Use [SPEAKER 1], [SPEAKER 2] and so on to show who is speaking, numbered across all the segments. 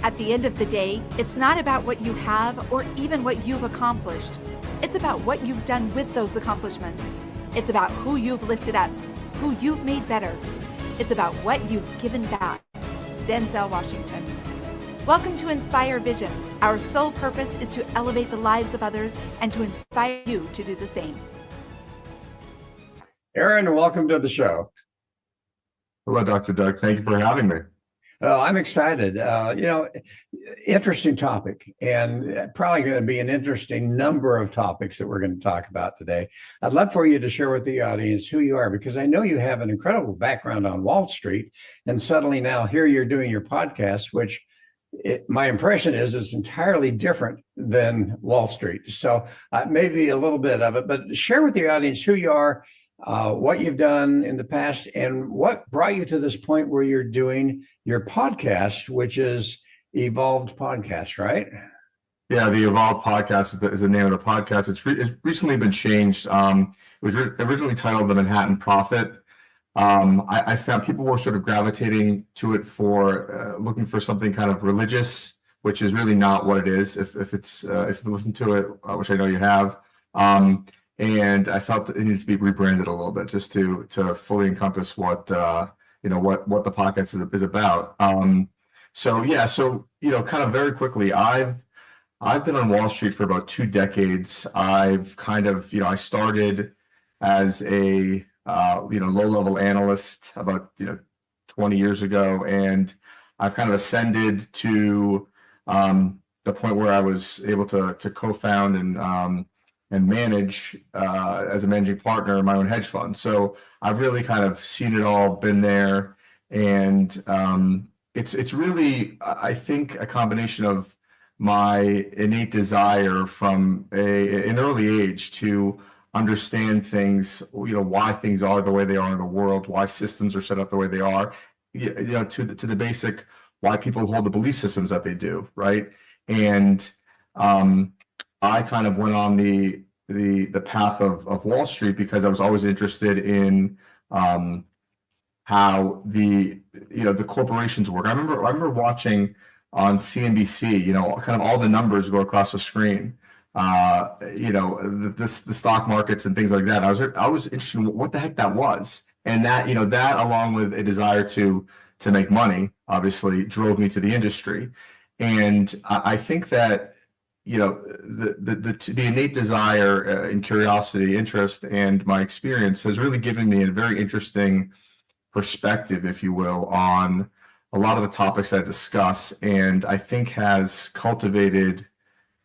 [SPEAKER 1] At the end of the day, it's not about what you have or even what you've accomplished. It's about what you've done with those accomplishments. It's about who you've lifted up, who you've made better. It's about what you've given back. Denzel Washington. Welcome to Inspire Vision. Our sole purpose is to elevate the lives of others and to inspire you to do the same.
[SPEAKER 2] Aaron, welcome to the show.
[SPEAKER 3] Hello, Dr. Doug. Thank you for having me.
[SPEAKER 2] I'm excited. Interesting topic, and probably going to be an interesting number of topics that we're going to talk about today. I'd love for you to share with the audience who you are, because I know you have an incredible background on Wall Street, and suddenly now here you're doing your podcast, which my impression is it's entirely different than Wall Street. So maybe a little bit of it, but share with the audience who you are, what you've done in the past, and what brought you to this point where you're doing your podcast, which is Evolved Podcast, right?
[SPEAKER 3] Yeah, the Evolved Podcast is the name of the podcast. It's recently been changed. It was originally titled The Manhattan Prophet. I found people were sort of gravitating to it for looking for something kind of religious, which is really not what it is. If you listen to it, which I know you have. And I felt it needs to be rebranded a little bit just to fully encompass what the podcast is about. So kind of very quickly, I've been on Wall Street for about 2 decades. I've kind of, I started as a low-level analyst about 20 years ago, and I've kind of ascended to the point where I was able to co-found and manage as a managing partner in my own hedge fund. So I've really kind of seen it all, been there, and it's really, I think, a combination of my innate desire from an early age to understand things, why things are the way they are in the world, why systems are set up the way they are, to the basic why people hold the belief systems that they do, right? And I kind of went on the path of Wall Street because I was always interested in how the corporations work. I remember watching on CNBC, kind of all the numbers go across the screen, the stock markets and things like that. I was interested in what the heck that was, and that that along with a desire to make money, obviously drove me to the industry. And I think that the innate desire and curiosity, interest, and my experience has really given me a very interesting perspective, if you will, on a lot of the topics I discuss, and I think has cultivated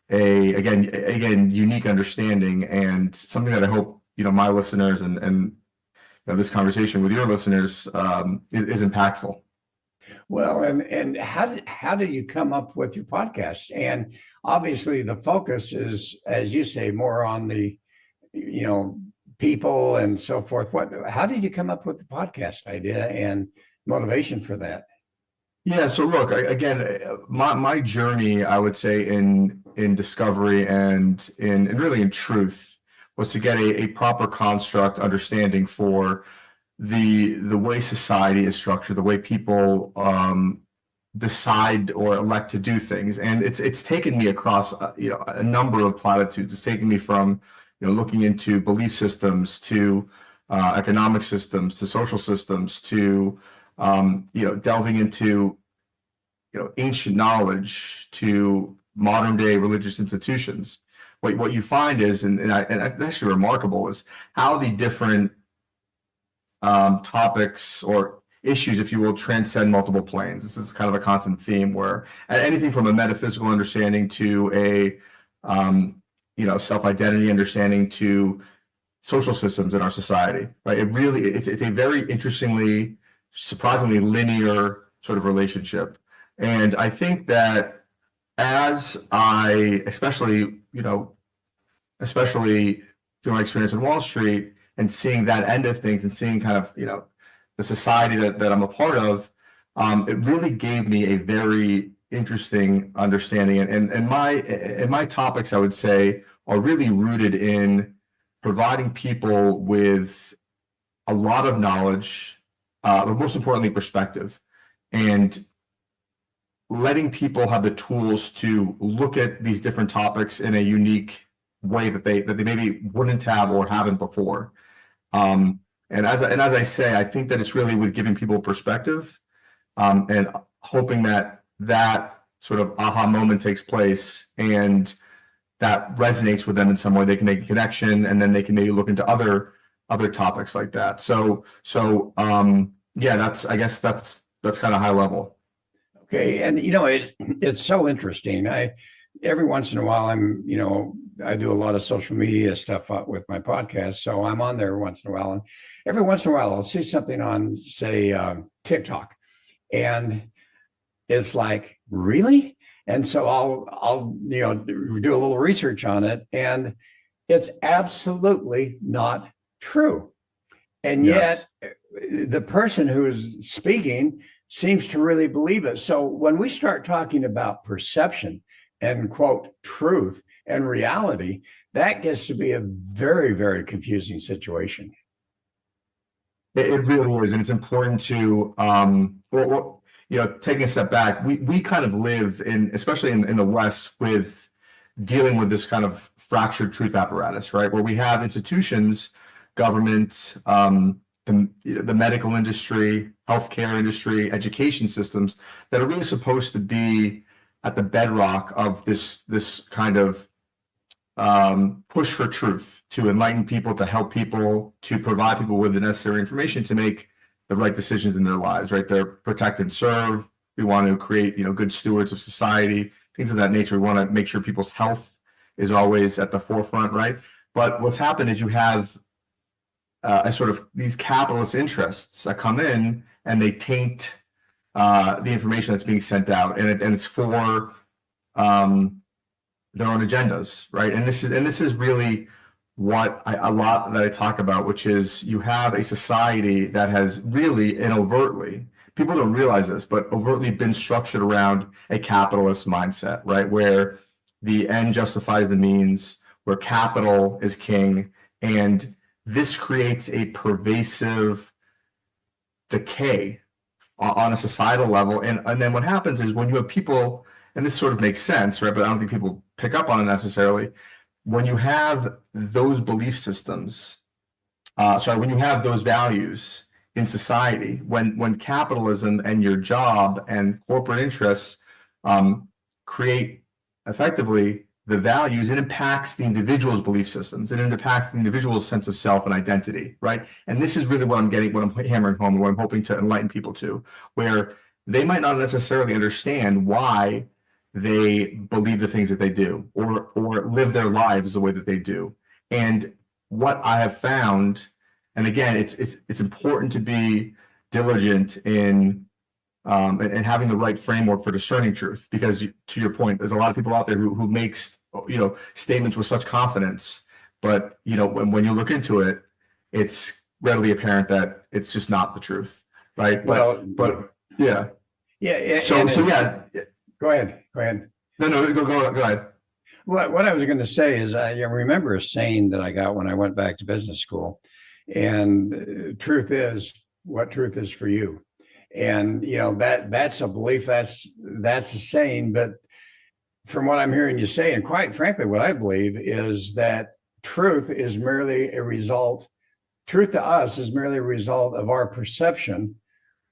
[SPEAKER 3] a unique understanding, and something that I hope my listeners and this conversation with your listeners is impactful.
[SPEAKER 2] Well, and how did you come up with your podcast? And obviously the focus is, as you say, more on the people and so forth. How did you come up with the podcast idea and motivation for that?
[SPEAKER 3] Yeah, so look, again, my journey, I would say, in discovery and really in truth, was to get a proper construct understanding for the way society is structured, the way people decide or elect to do things. And it's taken me across a number of platitudes. It's taken me from looking into belief systems to economic systems to social systems to delving into ancient knowledge to modern day religious institutions. What you find is, and it's actually remarkable, is how the different topics or issues, if you will, transcend multiple planes. This is kind of a constant theme where anything from a metaphysical understanding to a self-identity understanding to social systems in our society, right? It's a very interestingly, surprisingly linear sort of relationship. And I think that as I, especially through my experience in Wall Street and seeing that end of things and seeing kind of, the society that I'm a part of, it really gave me a very interesting understanding. And my topics, I would say, are really rooted in providing people with a lot of knowledge, but most importantly, perspective. And letting people have the tools to look at these different topics in a unique way that they maybe wouldn't have or haven't before. And as I say, I think that it's really with giving people perspective, and hoping that sort of aha moment takes place and that resonates with them in some way. They can make a connection, and then they can maybe look into other topics like that. So yeah, I guess that's kind of high level.
[SPEAKER 2] Okay, and it's so interesting. Every once in a while I do a lot of social media stuff with my podcast, so I'm on there once in a while, and every once in a while I'll see something on, say, TikTok, and it's like, really? And so I'll do a little research on it, and it's absolutely not true. And
[SPEAKER 3] Yes.
[SPEAKER 2] yet the person who is speaking seems to really believe it. So when we start talking about perception and, quote, truth and reality, that gets to be a very, very confusing situation.
[SPEAKER 3] It really is, and it's important to taking a step back. We kind of live in, especially in the West, with dealing with this kind of fractured truth apparatus, right? Where we have institutions, government, the medical industry, healthcare industry, education systems that are really supposed to be at the bedrock of this kind of push for truth, to enlighten people, to help people, to provide people with the necessary information to make the right decisions in their lives, right? They're protect and serve. We want to create, good stewards of society, things of that nature. We want to make sure people's health is always at the forefront, right? But what's happened is you have a sort of these capitalist interests that come in and they taint the information that's being sent out, and it's for their own agendas, right? And this is really what a lot that I talk about, which is you have a society that has really and overtly, people don't realize this, but overtly been structured around a capitalist mindset, right? Where the end justifies the means, where capital is king, and this creates a pervasive decay on a societal level. And then what happens is when you have people, and this sort of makes sense, right? But I don't think people pick up on it necessarily. When you have those belief systems, when you have those values in society, when capitalism and your job and corporate interests create effectively the values, it impacts the individual's belief systems, and it impacts the individual's sense of self and identity, right? And this is really what I'm hammering home, and what I'm hoping to enlighten people to, where they might not necessarily understand why they believe the things that they do, or live their lives the way that they do. And what I have found, and again, it's important to be diligent in and having the right framework for discerning truth, because to your point, there's a lot of people out there who makes statements with such confidence, but when you look into it, it's readily apparent that it's just not the truth, right? But yeah. So yeah.
[SPEAKER 2] Go ahead.
[SPEAKER 3] No, go ahead.
[SPEAKER 2] What I was going to say is, I remember a saying that I got when I went back to business school, and truth is what truth is for you. And that's a belief, that's a saying. But from what I'm hearing you say, and quite frankly, what I believe is that truth to us is merely a result of our perception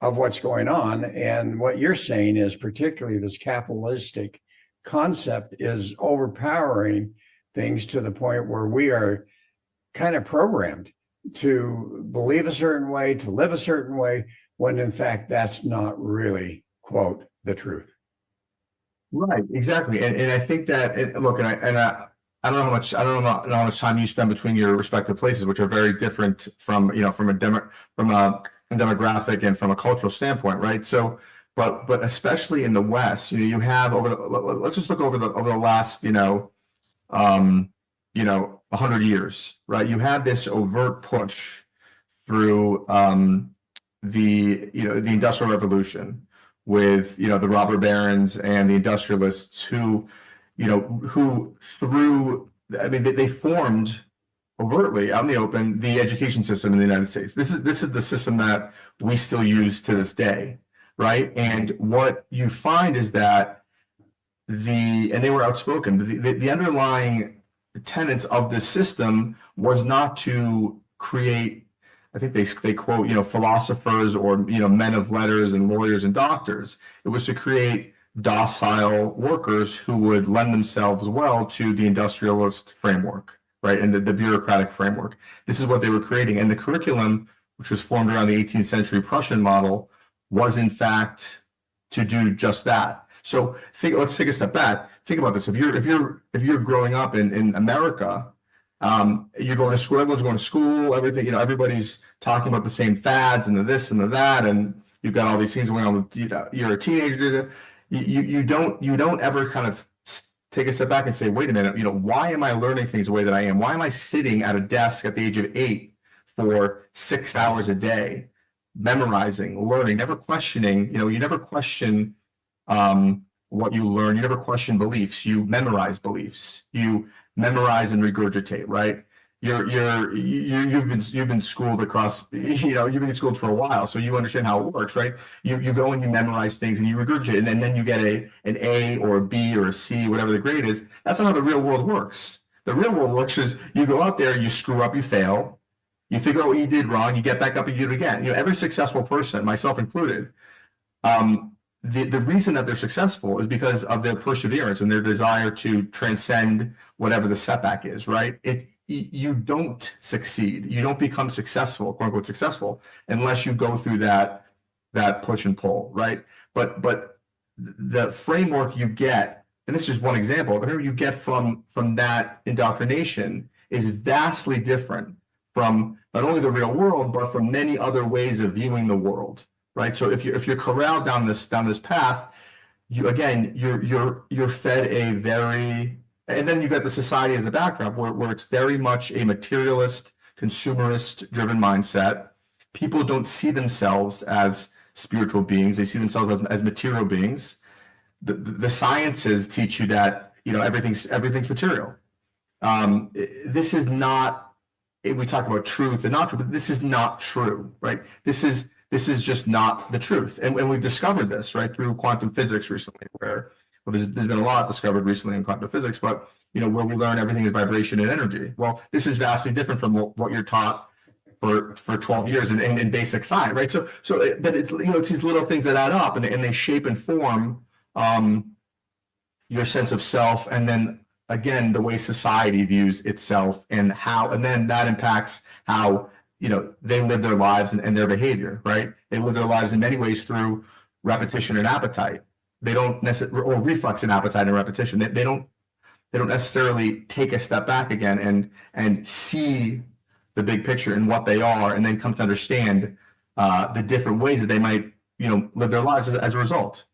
[SPEAKER 2] of what's going on. And what you're saying is, particularly this capitalistic concept is overpowering things to the point where we are kind of programmed to believe a certain way, to live a certain way, when in fact that's not really, quote, the truth.
[SPEAKER 3] Right, exactly. And I think that I don't know how much time you spend between your respective places, which are very different from a demographic and from a cultural standpoint, right? So, but especially in the West, you have let's just look over the last 100 years, right? You have this overt push through the Industrial Revolution with the robber barons and the industrialists who they formed overtly out in the open the education system in the United States. This is the system that we still use to this day. right? And what you find is that and they were outspoken, the underlying tenets of this system was not to create, I think they quote, philosophers or, men of letters and lawyers and doctors. It was to create docile workers who would lend themselves well to the industrialist framework, right? And the bureaucratic framework. This is what they were creating. And the curriculum, which was formed around the 18th century Prussian model, was in fact to do just that. So let's take a step back. Think about this. If you're growing up in America, you're going to school, everyone's going to school, everything, everybody's talking about the same fads and the this and the that, and you've got all these things going on with, you're a teenager. You don't ever kind of take a step back and say, wait a minute, why am I learning things the way that I am? Why am I sitting at a desk at the age of 8 for 6 hours a day, memorizing, learning, never questioning? You never question what you learn. You never question beliefs. You memorize beliefs. You memorize and regurgitate, right? You've been schooled across, you've been schooled for a while, so you understand how it works, right? You go and you memorize things and you regurgitate, and then you get an A or a B or a C, whatever the grade is. That's not how the real world works. The real world works is you go out there, you screw up, you fail, you figure out what you did wrong, you get back up and you do it again. Every successful person, myself included, the reason that they're successful is because of their perseverance and their desire to transcend whatever the setback is, right? You don't succeed. You don't become successful, quote unquote successful, unless you go through that push and pull, right? But the framework you get, and this is just one example, the framework you get from that indoctrination is vastly different from not only the real world, but from many other ways of viewing the world, right? So if you're corralled down this path, you're fed a very, and then you've got the society as a backdrop where it's very much a materialist, consumerist driven mindset. People don't see themselves as spiritual beings. They see themselves as material beings. The sciences teach you that, everything's material. This is not, we talk about truth and not truth, but this is not true, right? This is just not the truth. And we've discovered this, right, through quantum physics recently, where there's been a lot discovered recently in quantum physics, but where we learn everything is vibration and energy. Well, this is vastly different from what you're taught for 12 years in basic science, right? So but it's it's these little things that add up, and they shape and form your sense of self, and then again the way society views itself, and then that impacts how they live their lives and their behavior, right? They live their lives in many ways through repetition and appetite. They don't necessarily, or reflex and appetite and repetition. They don't necessarily take a step back again and see the big picture and what they are, and then come to understand the different ways that they might live their lives as a result.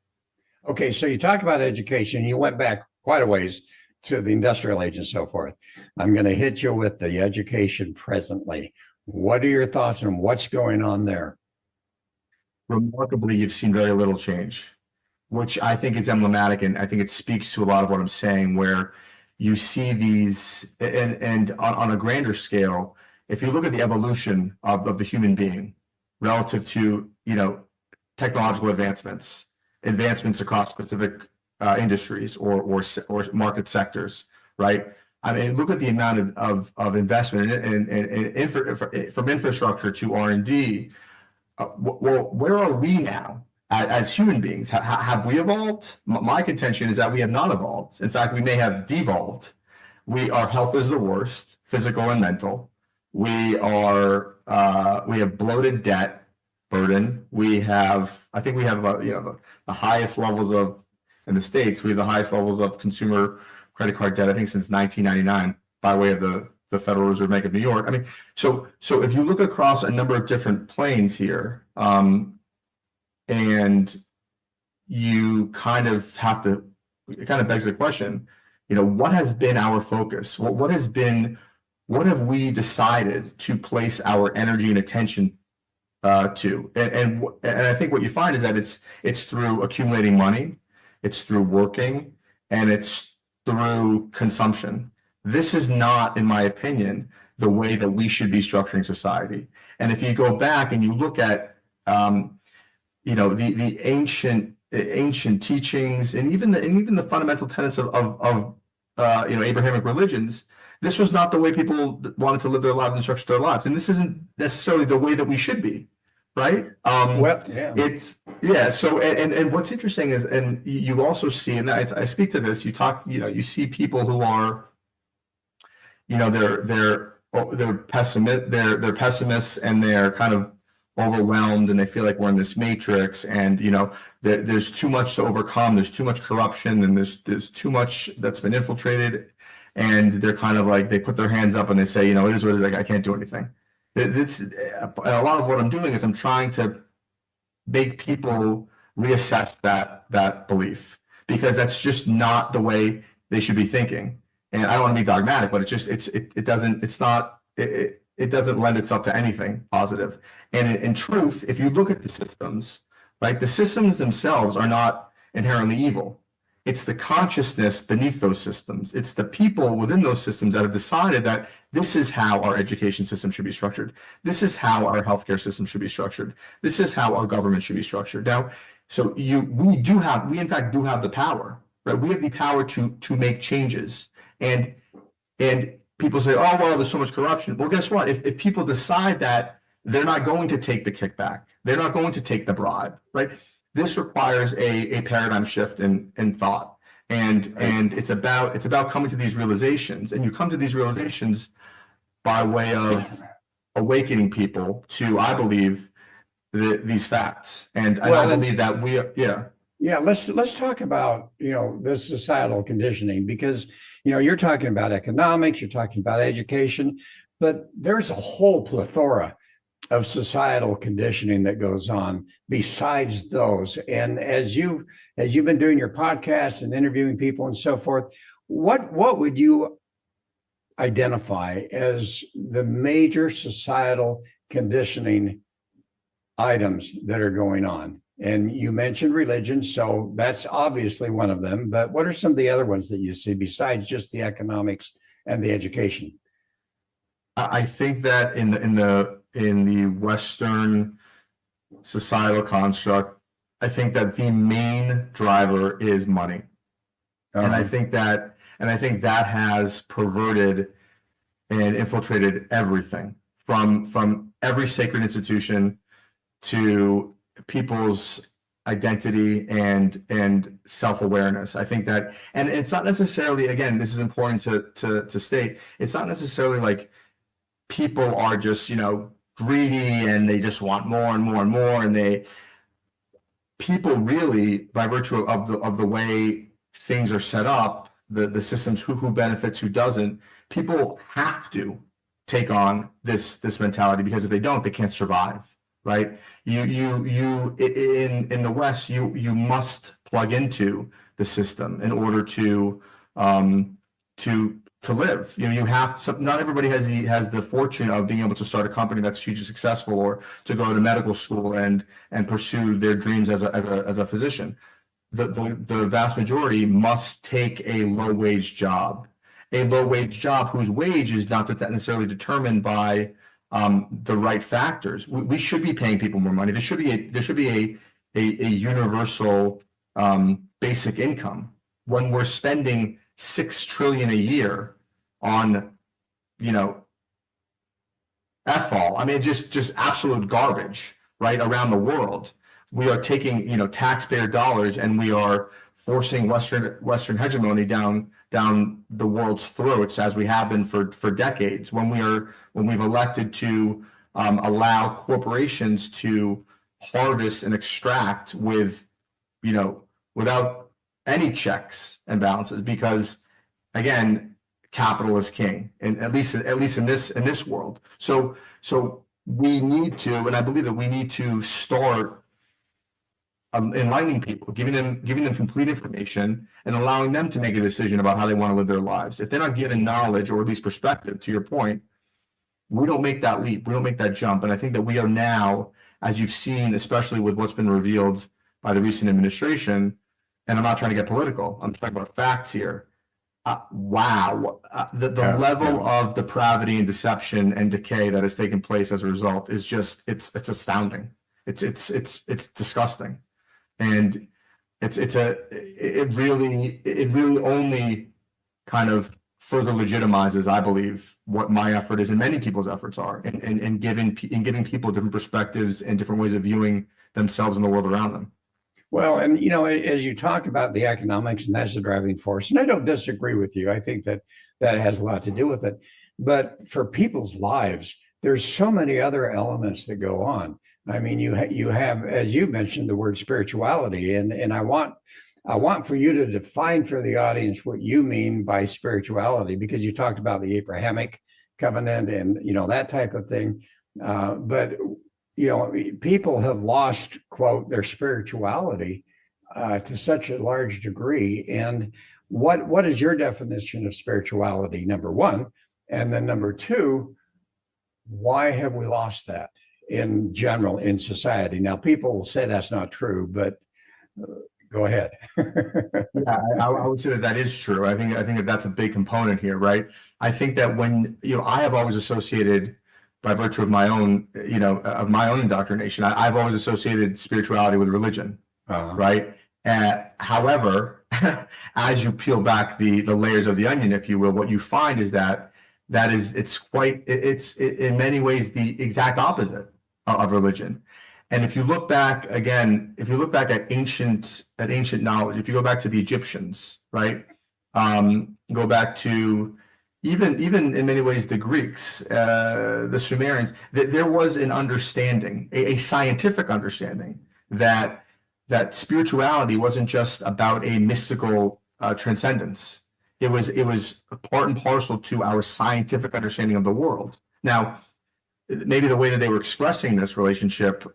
[SPEAKER 2] Okay, so you talk about education. You went back quite a ways to the industrial age and so forth. I'm going to hit you with the education presently. What are your thoughts on what's going on there?
[SPEAKER 3] Remarkably, you've seen very little change, which I think is emblematic, and I think it speaks to a lot of what I'm saying, where you see these, and on a grander scale, if you look at the evolution of the human being relative to technological advancements across specific industries or market sectors, right? I mean, look at the amount of investment from infrastructure to R&D. Well, where are we now as human beings? Have we evolved? My contention is that we have not evolved. In fact, we may have devolved. Our health is the worst, physical and mental. We have bloated debt burden. I think we have the highest levels in the States. We have the highest levels of consumer credit card debt, I think, since 1999, by way of the Federal Reserve Bank of New York. I mean, so if you look across a number of different planes here, and you kind of have to, it kind of begs the question, what has been our focus? What have we decided to place our energy and attention to? And I think what you find is that it's through accumulating money, it's through working, and it's through consumption. This is not, in my opinion, the way that we should be structuring society. And if you go back and you look at the ancient teachings, and even the fundamental tenets of Abrahamic religions. This was not the way people wanted to live their lives and structure their lives, and this isn't necessarily the way that we should be, right?
[SPEAKER 2] Well, yeah.
[SPEAKER 3] So and what's interesting is, and you also see, and I speak to this. You see people who are, they're pessimists, and they're kind of overwhelmed, and they feel like we're in this matrix, and there's too much to overcome, there's too much corruption, and there's too much that's been infiltrated, and they're kind of like, they put their hands up and they say, it is what it is, like, I can't do anything. A lot of what I'm doing is I'm trying to make people reassess that belief, because that's just not the way they should be thinking. And I don't want to be dogmatic, but it doesn't lend itself to anything positive. And in truth, if you look at the systems, right, the systems themselves are not inherently evil. It's the consciousness beneath those systems. It's the people within those systems that have decided that this is how our education system should be structured. This is how our healthcare system should be structured. This is how our government should be structured. Now, so we in fact do have the power, right? We have the power to make changes. And people say, oh, well, there's so much corruption. Well, guess what? If people decide that they're not going to take the kickback, they're not going to take the bribe, right? This requires a paradigm shift in thought. And it's about coming to these realizations. And you come to these realizations by way of awakening people to, I believe, these facts. And I believe that
[SPEAKER 2] Yeah, let's talk about, this societal conditioning, because, you're talking about economics, you're talking about education, but there's a whole plethora of societal conditioning that goes on besides those. And as you've been doing your podcasts and interviewing people and so forth, what would you identify as the major societal conditioning items that are going on? And you mentioned religion, so that's obviously one of them. But what are some of the other ones that you see besides just the economics and the education?
[SPEAKER 3] I think that in the Western societal construct, I think that the main driver is money, and I think that has perverted and infiltrated everything from every sacred institution to people's identity and self-awareness. I think that, and it's not necessarily, again, this is important to state, it's not necessarily like people are just, greedy and they just want more and more and more. And people really, by virtue of the way things are set up, the systems, who benefits, who doesn't, people have to take on this mentality, because if they don't, they can't survive, right? In the West, you must plug into the system in order to live. You have to, not everybody has the fortune of being able to start a company that's hugely successful, or to go to medical school and pursue their dreams as a physician. The vast majority must take a low wage job whose wage is not necessarily determined by the right factors. We should be paying people more money. There should be a universal basic income. When we're spending $6 trillion a year on, F-all, I mean, just absolute garbage, right, around the world. We are taking, taxpayer dollars, and we are forcing Western hegemony down the world's throats, as we have been for decades. When we've elected to allow corporations to harvest and extract without any checks and balances, because, again, capital is king, and at least in this world. So we need to, and I believe that we need to start enlightening people, giving them complete information, and allowing them to make a decision about how they want to live their lives. If they're not given knowledge, or at least perspective, to your point, we don't make that leap, we don't make that jump. And I think that we are now, as you've seen, especially with what's been revealed by the recent administration, and I'm not trying to get political, I'm talking about facts here. The level of depravity and deception and decay that has taken place as a result is just, it's astounding. It's disgusting, and it really only kind of further legitimizes, I believe, what my effort is and many people's efforts are in giving people different perspectives and different ways of viewing themselves and the world around them.
[SPEAKER 2] Well, and as you talk about the economics, and that's the driving force, and I don't disagree with you. I think that has a lot to do with it. But for people's lives, there's so many other elements that go on. I mean, you have, as you mentioned, the word spirituality, and I want for you to define for the audience what you mean by spirituality, because you talked about the Abrahamic covenant and that type of thing. But people have lost, quote, their spirituality to such a large degree. And what is your definition of spirituality, number one? And then number two, why have we lost that in general in society? Now, people will say that's not true, but go ahead.
[SPEAKER 3] Yeah, I would say that is true. I think that that's a big component here, right? I think that when, I have always associated, by virtue of my own, indoctrination, I've always associated spirituality with religion, right? However, as you peel back the layers of the onion, if you will, what you find is it's in many ways the exact opposite of religion. And if you look back at ancient knowledge, if you go back to the Egyptians, right? Go back to even in many ways the Greeks, the Sumerians, there was an understanding, a scientific understanding that spirituality wasn't just about a mystical transcendence. It was part and parcel to our scientific understanding of the world. Now, maybe the way that they were expressing this relationship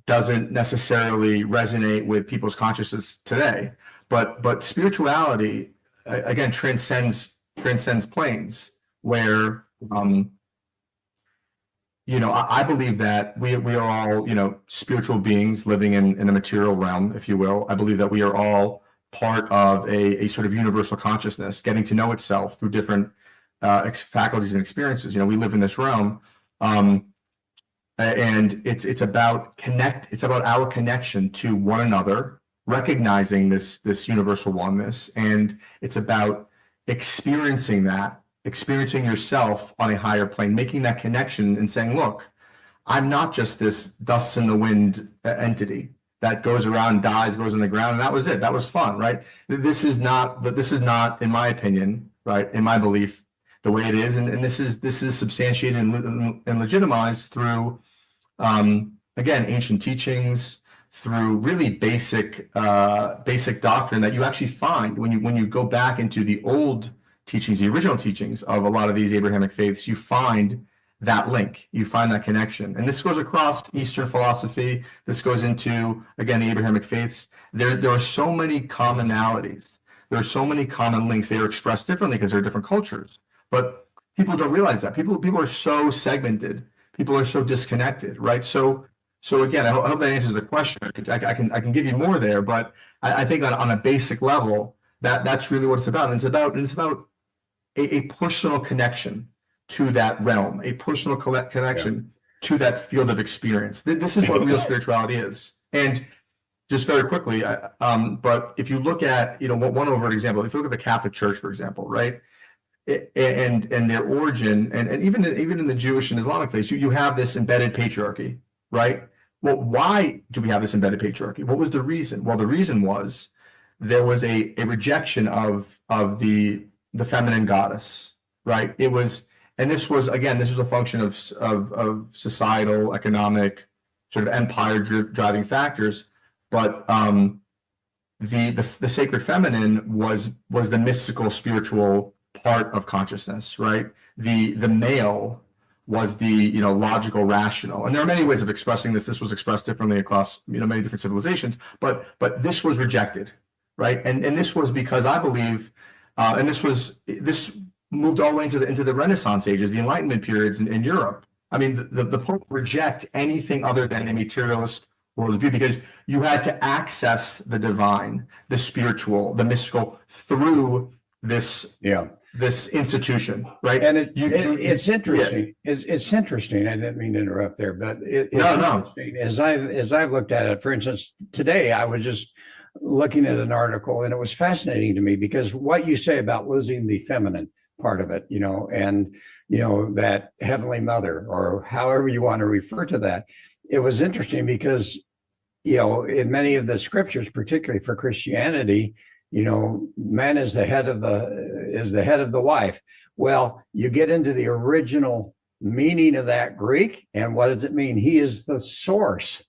[SPEAKER 3] doesn't necessarily resonate with people's consciousness today, but spirituality again transcends planes where I believe that we are all spiritual beings living in a material realm, if you will. I believe that we are all part of a sort of universal consciousness getting to know itself through different faculties and experiences. We live in this realm, and it's about our connection to one another, recognizing this universal oneness, and it's about experiencing yourself on a higher plane, making that connection and saying, look, I'm not just this dust in the wind entity that goes around, dies, goes in the ground, and that was it. That was fun, right? This is not, in my opinion, right, in my belief, the way it is, and this is substantiated and legitimized through, again, ancient teachings, through really basic doctrine that you actually find when you go back into the old teachings, the original teachings of a lot of these Abrahamic faiths. You find that link, you find that connection, and this goes across Eastern philosophy. This goes into, again, the Abrahamic faiths. There are so many commonalities. There are so many common links. They are expressed differently because they're different cultures, but people don't realize that. People are so segmented. People are so disconnected, right? So again, I hope that answers the question. I can give you more there, but I think on a basic level, that's really what it's about. And it's about a personal connection to that realm, a personal connection to that field of experience. This is what real spirituality is. And just very quickly, but if you look at, one overt example, if you look at the Catholic Church, for example, right? And their origin, and even in the Jewish and Islamic faiths, you have this embedded patriarchy, right? Well, why do we have this embedded patriarchy? What was the reason? Well, the reason was there was a rejection of the feminine goddess, right? It was, and this was a function of societal, economic, sort of empire driving factors. But the sacred feminine was the mystical, spiritual part of consciousness, right? The male was the logical, rational, and there are many ways of expressing this. This was expressed differently across many different civilizations, but this was rejected, right? And this was because I believe, and this moved all the way into the Renaissance ages, the Enlightenment periods in Europe. I mean, the Pope reject anything other than a materialist worldview because you had to access the divine, the spiritual, the mystical through this
[SPEAKER 2] Yeah.
[SPEAKER 3] this institution, right?
[SPEAKER 2] And it's interesting.
[SPEAKER 3] Yeah.
[SPEAKER 2] It's interesting. I didn't mean to interrupt there, but it's
[SPEAKER 3] No.
[SPEAKER 2] interesting as I've looked at it. For instance, today I was just looking at an article, and it was fascinating to me because what you say about losing the feminine part of it, and that Heavenly Mother, or however you want to refer to that, it was interesting because in many of the scriptures, particularly for Christianity, man is the head of the wife. Well, you get into the original meaning of that Greek, and what does it mean? He is the source.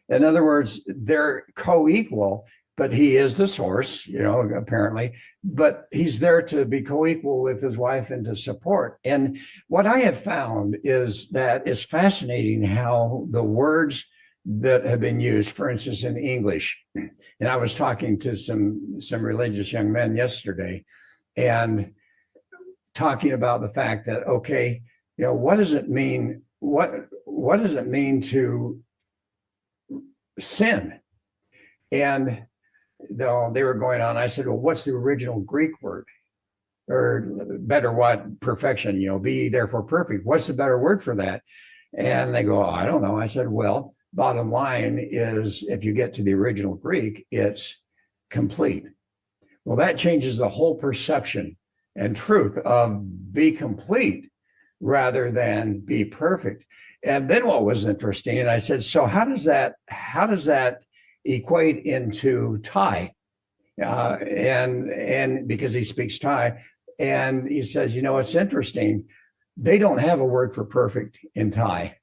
[SPEAKER 2] In other words, they're co-equal, but he is the source, apparently, but he's there to be co-equal with his wife and to support. And what I have found is that it's fascinating how the words that have been used, for instance, in English. And I was talking to some religious young men yesterday and talking about the fact that, okay, what does it mean? What does it mean to sin? And they were going on, I said, well, what's the original Greek word? Or better, what? Perfection, be therefore perfect. What's the better word for that? And they go, oh, I don't know. I said, well, bottom line is, if you get to the original Greek, it's complete. Well, that changes the whole perception and truth of be complete rather than be perfect. And then what was interesting, and I said, so how does that equate into Thai? And because he speaks Thai, and he says, it's interesting. They don't have a word for perfect in Thai.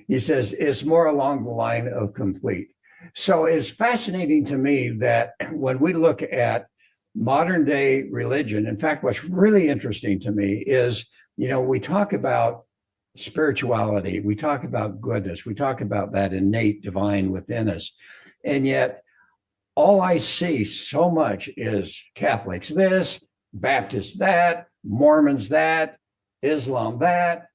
[SPEAKER 2] He says it's more along the line of complete. So it's fascinating to me that when we look at modern day religion, in fact, what's really interesting to me is, we talk about spirituality, we talk about goodness, we talk about that innate divine within us. And yet all I see so much is Catholics this, Baptists that, Mormons that, Islam that,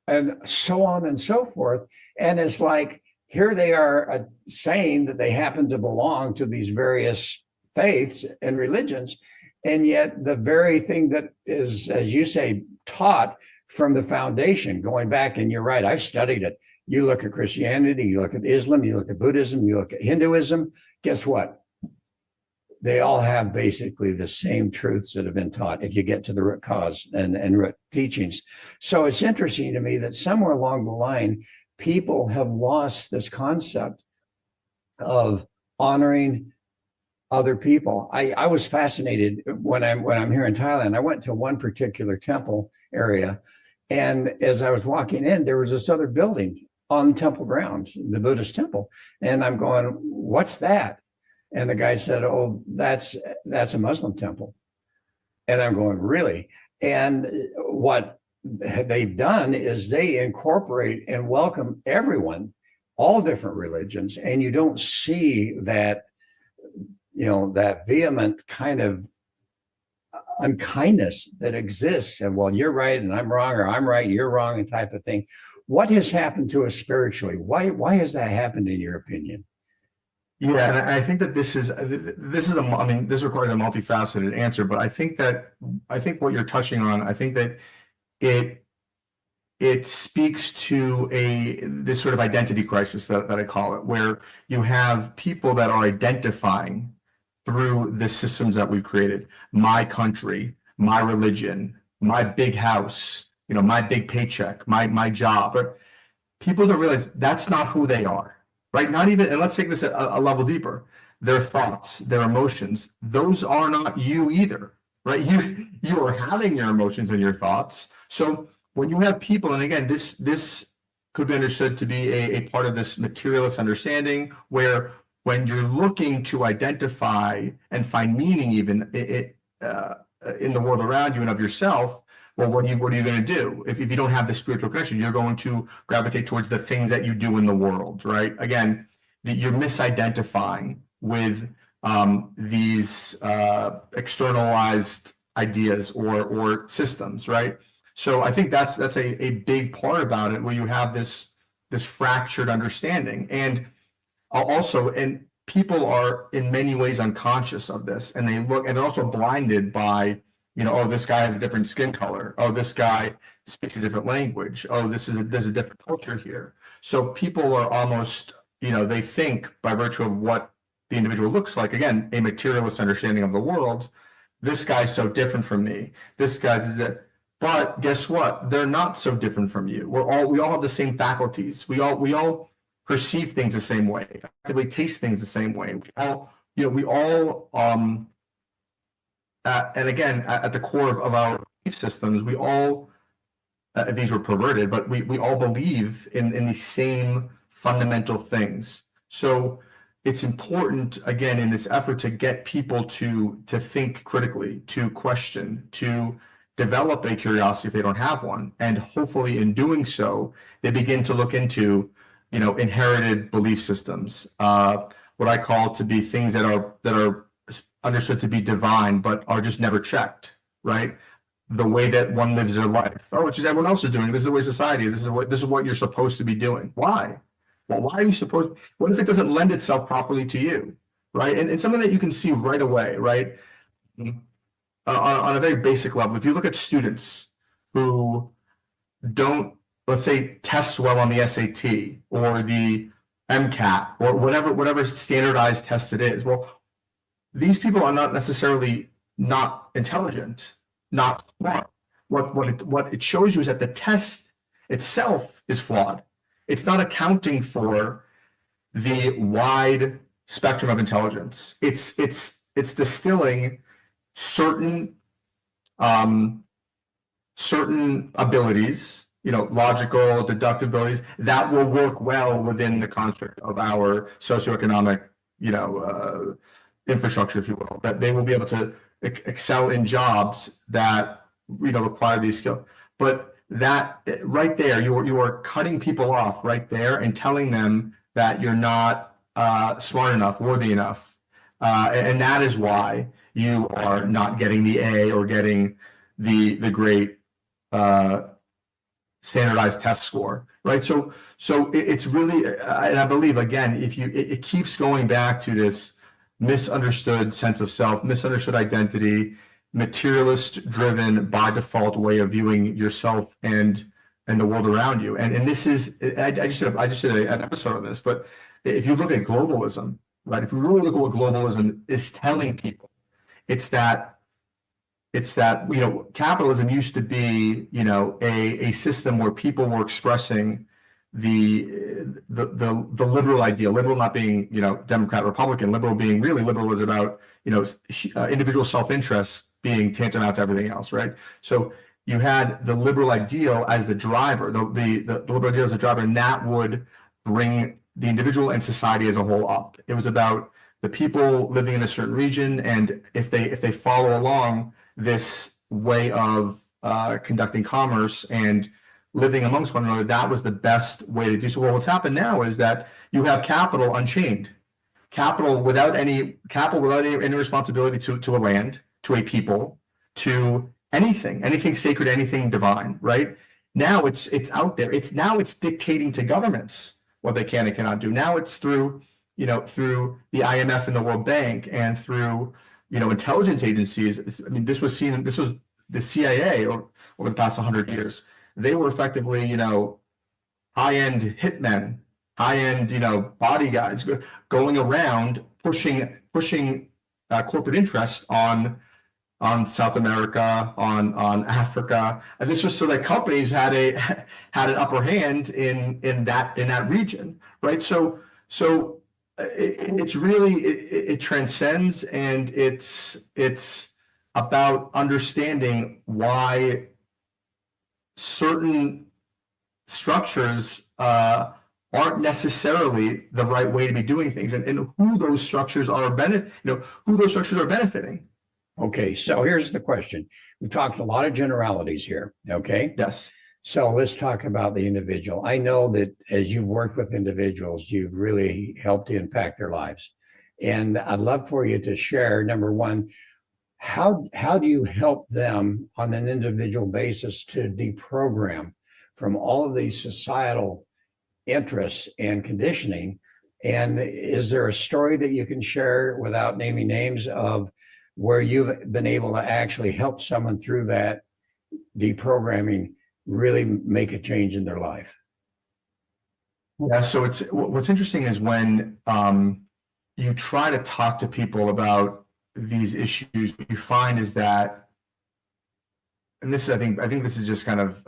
[SPEAKER 2] and so on and so forth. And it's like, here they are saying that they happen to belong to these various faiths and religions. And yet the very thing that is, as you say, taught from the foundation, going back, and you're right, I've studied it. You look at Christianity, you look at Islam, you look at Buddhism, you look at Hinduism, guess what? They all have basically the same truths that have been taught if you get to the root cause and root teachings. So it's interesting to me that somewhere along the line, people have lost this concept of honoring other people. I was fascinated when I'm here in Thailand. I went to one particular temple area, and as I was walking in, there was this other building on temple grounds, the Buddhist temple. And I'm going, what's that? And the guy said, oh, that's a Muslim temple. And I'm going, really? And what they've done is they incorporate and welcome everyone, all different religions. And you don't see that, that vehement kind of unkindness that exists. And, well, you're right and I'm wrong, or I'm right, you're wrong, and type of thing. What has happened to us spiritually? Why has that happened, in your opinion?
[SPEAKER 3] Yeah, and I think that this requires a multifaceted answer, but I think what you're touching on, I think that it speaks to this sort of identity crisis that I call it, where you have people that are identifying through the systems that we've created, my country, my religion, my big house, my big paycheck, my job. But people don't realize that's not who they are. Right? Not even, and let's take this a level deeper. Their thoughts, their emotions, those are not you either, right? You are having your emotions and your thoughts. So when you have people, and again, this could be understood to be a part of this materialist understanding, where when you're looking to identify and find meaning even in the world around you and of yourself, well, what are you going to do? If you don't have the spiritual connection, you're going to gravitate towards the things that you do in the world, right? Again, you're misidentifying with these externalized ideas or systems, right? So I think that's a big part about it, where you have this fractured understanding. And people are in many ways unconscious of this, and they're also blinded by Oh, this guy has a different skin color. Oh, this guy speaks a different language. Oh, there's a different culture here. So people are almost, they think by virtue of what the individual looks like, again, a materialist understanding of the world, this guy's so different from me. This guy's is it. But guess what? They're not so different from you. We all have the same faculties. We all perceive things the same way, actively taste things the same way. We all and again, at the core of our belief systems, we all these were perverted, but we all believe in these same fundamental things. So it's important, again, in this effort to get people to think critically, to question, to develop a curiosity if they don't have one, and hopefully in doing so, they begin to look into, inherited belief systems, what I call to be things that are understood to be divine, but are just never checked, right? The way that one lives their life. Oh, it's just everyone else is doing. This is the way society is. This is what you're supposed to be doing. Why? Well, why are you supposed? What if it doesn't lend itself properly to you, right? And something that you can see right away, right? On a very basic level, if you look at students who don't, let's say, test well on the SAT or the MCAT or whatever standardized test it is, well, these people are not necessarily not intelligent, not smart. What it shows you is that the test itself is flawed. It's not accounting for the wide spectrum of intelligence. It's distilling certain abilities, logical, deductive abilities that will work well within the construct of our socioeconomic, infrastructure, if you will, that they will be able to excel in jobs that require these skills. But that right there, you are cutting people off right there and telling them that you're not smart enough, worthy enough, and that is why you are not getting the A or getting the great standardized test score, right? So it's really, and I believe again, if it keeps going back to this misunderstood sense of self, misunderstood identity, materialist driven by default way of viewing yourself and the world around you. And this is, I just did an episode on this, but if you look at globalism, right? If you really look at what globalism is telling people, it's that capitalism used to be a system where people were expressing the liberal ideal, liberal not being Democrat, Republican, liberal being really liberal is about individual self-interest being tantamount to everything else, right? So you had the liberal ideal as the driver, the liberal ideal as the driver, and that would bring the individual and society as a whole up. It was about the people living in a certain region, and if they follow along this way of conducting commerce and living amongst one another, that was the best way to do so. Well, what's happened now is that you have capital unchained, capital without any responsibility to a land, to a people, to anything sacred, anything divine, right? Now it's out there. It's dictating to governments what they can and cannot do. Now it's through the IMF and the World Bank and through intelligence agencies. I mean, this was the CIA over the past 100 years. They were effectively, high-end hitmen, high-end, body guys going around pushing corporate interest on South America, on Africa, and this was so that companies had an upper hand in that region, right? So it's really it transcends, and it's about understanding why certain structures aren't necessarily the right way to be doing things, and who those structures are benefiting.
[SPEAKER 2] Okay, so here's the question. We've talked a lot of generalities here, okay?
[SPEAKER 3] Yes.
[SPEAKER 2] So let's talk about the individual. I know that as you've worked with individuals, you've really helped to impact their lives. And I'd love for you to share, number one, how do you help them on an individual basis to deprogram from all of these societal interests and conditioning? And is there a story that you can share without naming names of where you've been able to actually help someone through that deprogramming really make a change in their life?
[SPEAKER 3] Yeah, so it's what's interesting is when you try to talk to people about these issues, what you find is that, and this is, I think this is just kind of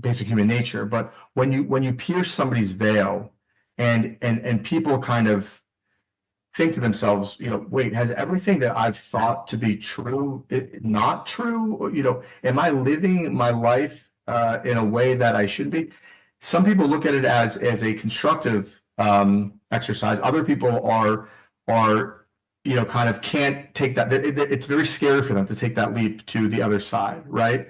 [SPEAKER 3] basic human nature, but when you pierce somebody's veil and people kind of think to themselves, wait, has everything that I've thought to be true not true? Or, am I living my life in a way that I shouldn't be? Some people look at it as a constructive exercise. Other people are kind of can't take that. It's very scary for them to take that leap to the other side, right?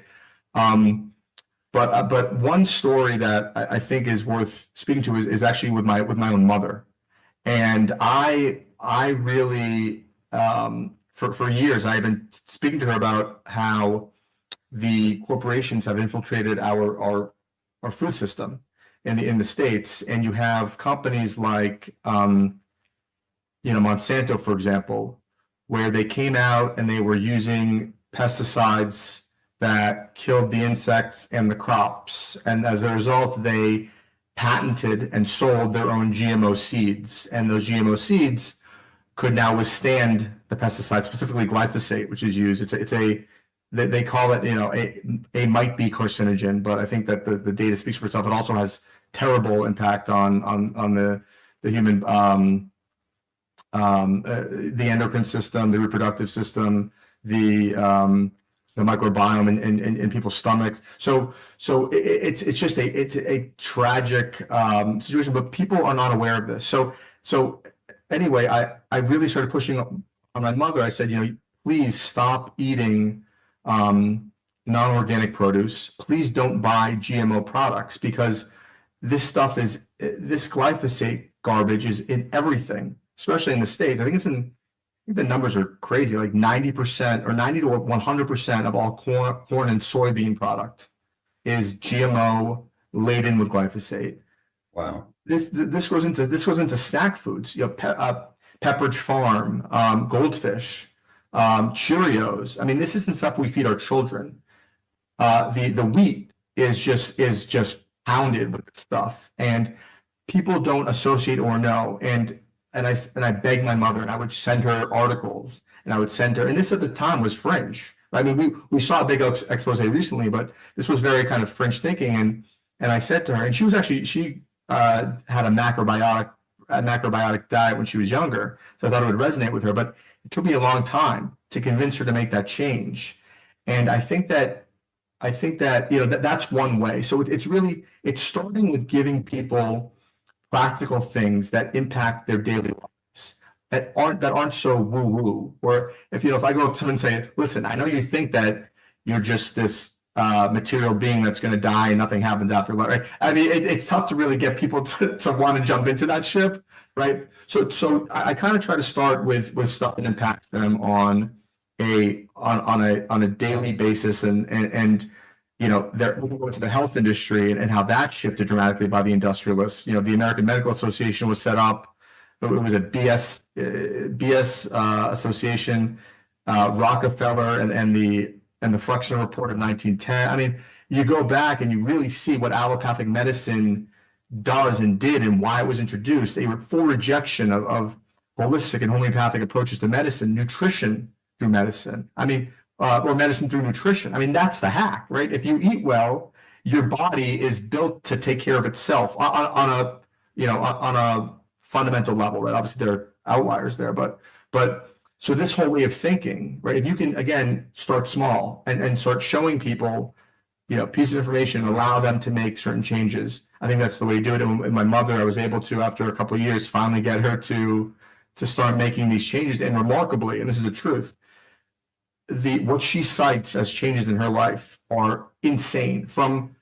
[SPEAKER 3] But one story that I think is worth speaking to is actually with my own mother, and I really for years I've been speaking to her about how the corporations have infiltrated our food system in the States, and you have companies like Monsanto, for example, where they came out and they were using pesticides that killed the insects and the crops, and as a result they patented and sold their own GMO seeds, and those GMO seeds could now withstand the pesticide, specifically glyphosate, which is used. They call it, a might be carcinogen, but I think that the data speaks for itself. It also has terrible impact on the human, the endocrine system, the reproductive system, the microbiome in people's stomachs. So it's just a tragic situation, but people are not aware of this. So anyway, I really started pushing on my mother. I said, please stop eating non-organic produce. Please don't buy GMO products, because this glyphosate garbage is in everything, especially in the States. I think the numbers are crazy, like 90% or 90 to 100% of all corn and soybean product is GMO laden with glyphosate.
[SPEAKER 2] Wow.
[SPEAKER 3] This goes into snack foods, Pepperidge Farm, Goldfish, Cheerios. I mean, this isn't stuff we feed our children. The wheat is just pounded with stuff, and people don't associate or know. And I begged my mother, and I would send her articles, and I would send her. And this at the time was fringe. I mean, we saw a big expose recently, but this was very kind of fringe thinking. And I said to her, and she had a macrobiotic diet when she was younger, so I thought it would resonate with her. But it took me a long time to convince her to make that change. And I think that that's one way. So it's starting with giving people practical things that impact their daily lives, that aren't so woo-woo. Or if I go up to someone and say, listen, I know you think that you're just this material being that's going to die and nothing happens after life, right? I mean, it's tough to really get people to want to jump into that ship, right? So I kind of try to start with stuff that impacts them on a daily basis, and they're going to the health industry and how that shifted dramatically by the industrialists. The American Medical Association was set up. It was a BS association, Rockefeller and the Flexner Report of 1910. I mean, you go back and you really see what allopathic medicine does and did and why it was introduced. They were full rejection of holistic and homeopathic approaches to medicine, nutrition through medicine. I mean, or medicine through nutrition. I mean, that's the hack, right? If you eat well, your body is built to take care of itself on a fundamental level, right? Obviously, there are outliers there, but so this whole way of thinking, right? If you can again start small and start showing people, piece of information, allow them to make certain changes. I think that's the way to do it. And my mother, I was able to, after a couple of years, finally get her to start making these changes. And remarkably, and this is the truth, what she cites as changes in her life are insane. From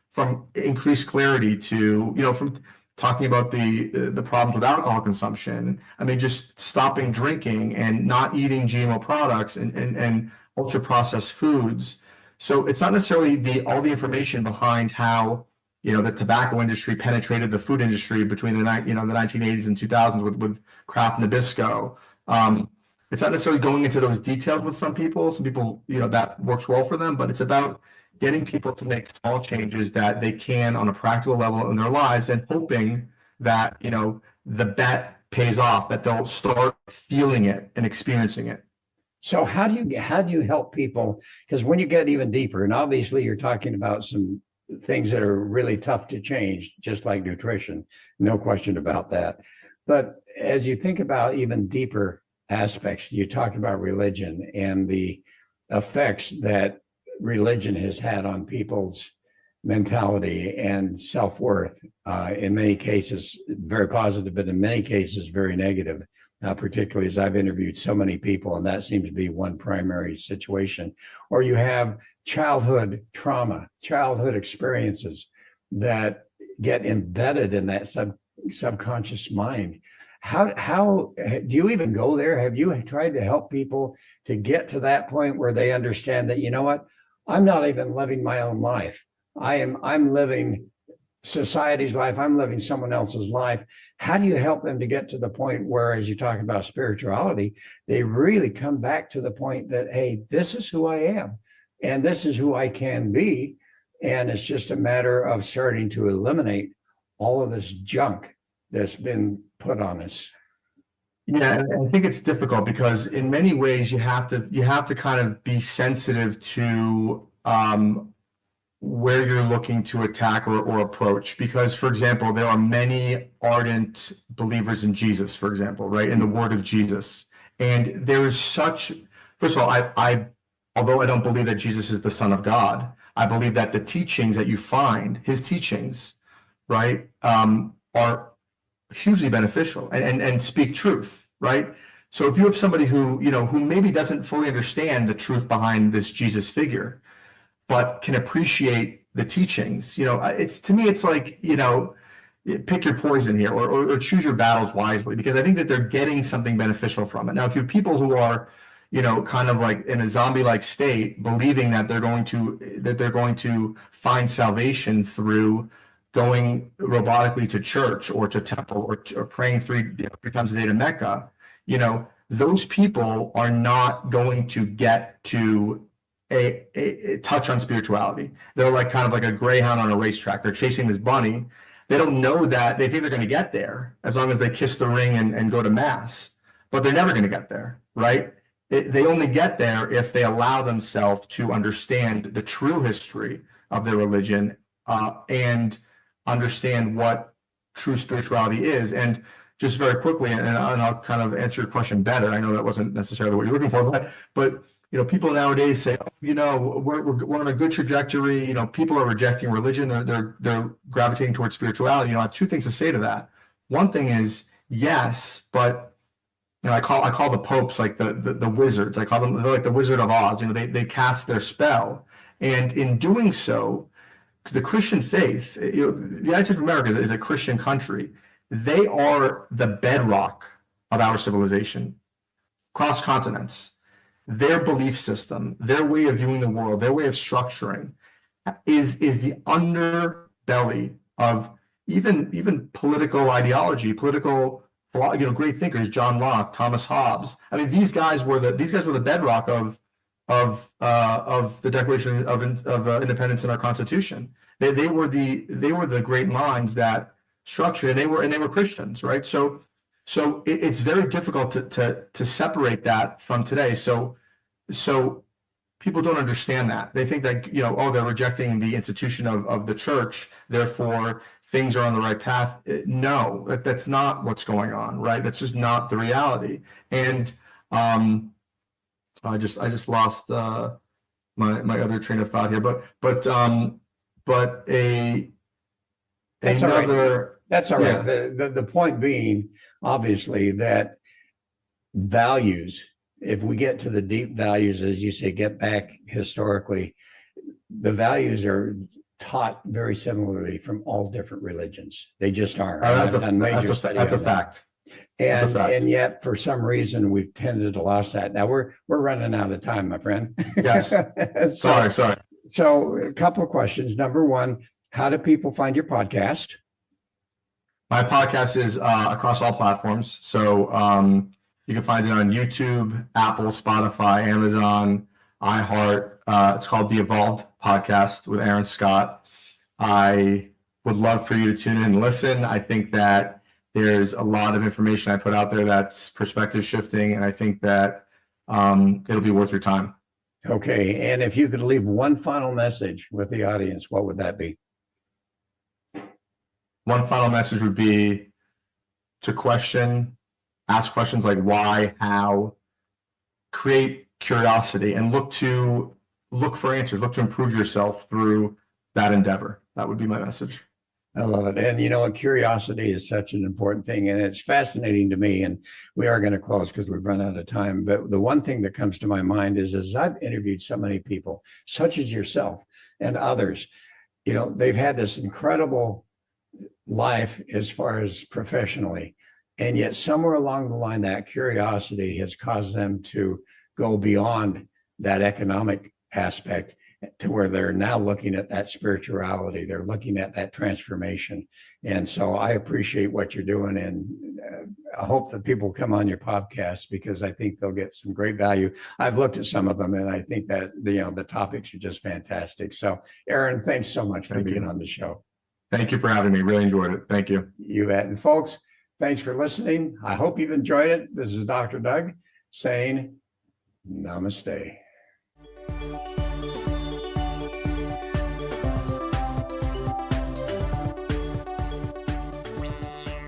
[SPEAKER 3] increased clarity to from talking about the problems with alcohol consumption. I mean, just stopping drinking and not eating GMO products and ultra processed foods. So it's not necessarily all the information behind how the tobacco industry penetrated the food industry between the 1980s and 2000s with Kraft Nabisco. It's not necessarily going into those details with some people. Some people, that works well for them, but it's about getting people to make small changes that they can on a practical level in their lives, and hoping that, the bet pays off, that they'll start feeling it and experiencing it.
[SPEAKER 2] So how do you help people? Because when you get even deeper, and obviously you're talking about some things that are really tough to change, just like nutrition, no question about that. But as you think about even deeper aspects, you talk about religion and the effects that religion has had on people's mentality and self-worth, in many cases very positive, but in many cases very negative, particularly as I've interviewed so many people, and that seems to be one primary situation. Or you have childhood trauma, childhood experiences that get embedded in that subconscious mind. How do you even go there? Have you tried to help people to get to that point where they understand that, you know what, I'm not even living my own life. I'm living society's life. I'm living someone else's life. How do you help them to get to the point where, as you talk about spirituality, they really come back to the point that, hey, this is who I am and this is who I can be. And it's just a matter of starting to eliminate all of this junk that's been put on us.
[SPEAKER 3] Yeah, I think it's difficult because in many ways you have to kind of be sensitive to where you're looking to attack or approach. Because, for example, there are many ardent believers in Jesus, for example, right, in the word of Jesus. And there is such, first of all, I although I don't believe that Jesus is the Son of God, I believe that the teachings that you find, his teachings, right, are hugely beneficial and speak truth, right? So if you have somebody who maybe doesn't fully understand the truth behind this Jesus figure, but can appreciate the teachings, to me, it's like, pick your poison here, or choose your battles wisely, because I think that they're getting something beneficial from it. Now, if you have people who are, kind of like in a zombie-like state, believing that they're going to find salvation through going robotically to church or to temple or praying three times a day to Mecca, those people are not going to get to a touch on spirituality. They're like kind of like a greyhound on a racetrack. They're chasing this bunny. They don't know that. They think they're going to get there as long as they kiss the ring and go to mass, but they're never going to get there, right? They only get there if they allow themselves to understand the true history of their religion, and understand what true spirituality is. And just very quickly, and I'll kind of answer your question better. I know that wasn't necessarily what you're looking for, but people nowadays say, we're on a good trajectory. People are rejecting religion. They're gravitating towards spirituality. I have two things to say to that. One thing is, yes, but I call the popes like the wizards. I call them, they're like the Wizard of Oz. They cast their spell, and in doing so, the Christian faith, the United States of America is a Christian country. They are the bedrock of our civilization, cross continents. Their belief system, their way of viewing the world, their way of structuring is the underbelly of even political ideology, great thinkers, John Locke, Thomas Hobbes. I mean, these guys were the bedrock of the Declaration of Independence in our Constitution. They were the great minds that structured, and they were Christians, right? So it's very difficult to separate that from today. So people don't understand that. They think that, they're rejecting the institution of the church, therefore things are on the right path. No, that's not what's going on, right? That's just not the reality. And I just lost my other train of thought here, but
[SPEAKER 2] That's
[SPEAKER 3] another.
[SPEAKER 2] all right. That's all right.
[SPEAKER 3] Yeah.
[SPEAKER 2] The point being, obviously, that values, if we get to the deep values, as you say, get back historically, the values are taught very similarly from all different religions. They just are.
[SPEAKER 3] That's a fact.
[SPEAKER 2] And yet, for some reason, we've tended to lose that. Now we're running out of time, my friend.
[SPEAKER 3] Yes. Sorry.
[SPEAKER 2] So a couple of questions. Number one, how do people find your podcast?
[SPEAKER 3] My podcast is across all platforms. So You can find it on YouTube, Apple, Spotify, Amazon, iHeart. It's called The Evolved Podcast with Aaron Scott. I would love for you to tune in and listen. I think that there's a lot of information I put out there that's perspective shifting, and I think that it'll be worth your time.
[SPEAKER 2] Okay. And if you could leave one final message with the audience, what would that be?
[SPEAKER 3] One final message would be to ask questions like why, how, create curiosity, and look for answers, look to improve yourself through that endeavor. That would be my message.
[SPEAKER 2] I love it. And curiosity is such an important thing, and it's fascinating to me. And we are going to close because we've run out of time. But the one thing that comes to my mind is as I've interviewed so many people, such as yourself and others, they've had this incredible life as far as professionally. And yet somewhere along the line, that curiosity has caused them to go beyond that economic aspect to where they're now looking at that spirituality. They're looking at that transformation. And so I appreciate what you're doing. And I hope that people come on your podcast because I think they'll get some great value. I've looked at some of them and I think that, the topics are just fantastic. So Aaron, thanks so much for being on the show.
[SPEAKER 3] Thank you for having me. Really enjoyed it. Thank you.
[SPEAKER 2] You bet. And folks, thanks for listening. I hope you've enjoyed it. This is Dr. Doug saying namaste.